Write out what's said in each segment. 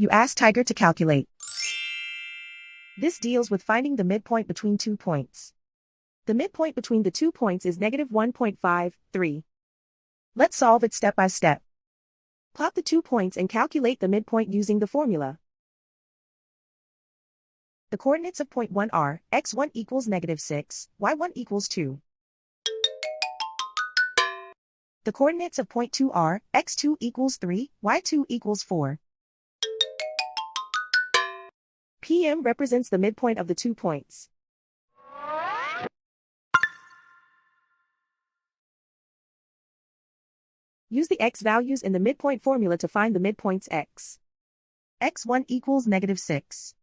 You ask Tiger to calculate. This deals with finding the midpoint between 2 points. The midpoint between the 2 points is -1.53. Let's solve it step by step. Plot the 2 points and calculate the midpoint using the formula. The coordinates of point 1 are x1 equals -6, y1 equals 2. The coordinates of point 2 are x2 equals 3, y2 equals 4. PM represents the midpoint of the 2 points. Use the x values in the midpoint formula to find the midpoints x. x1 equals -6.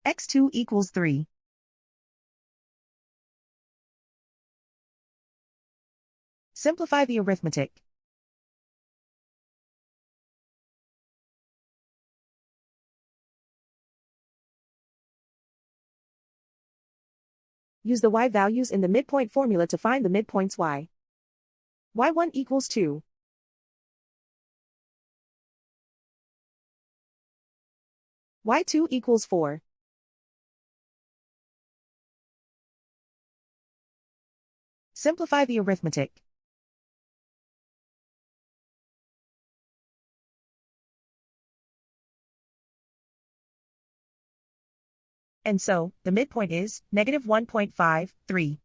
x2 equals 3. Simplify the arithmetic. Use the y values in the midpoint formula to find the midpoints y. y1 equals 2. y2 equals 4. Simplify the arithmetic. And so, the midpoint is -1.53.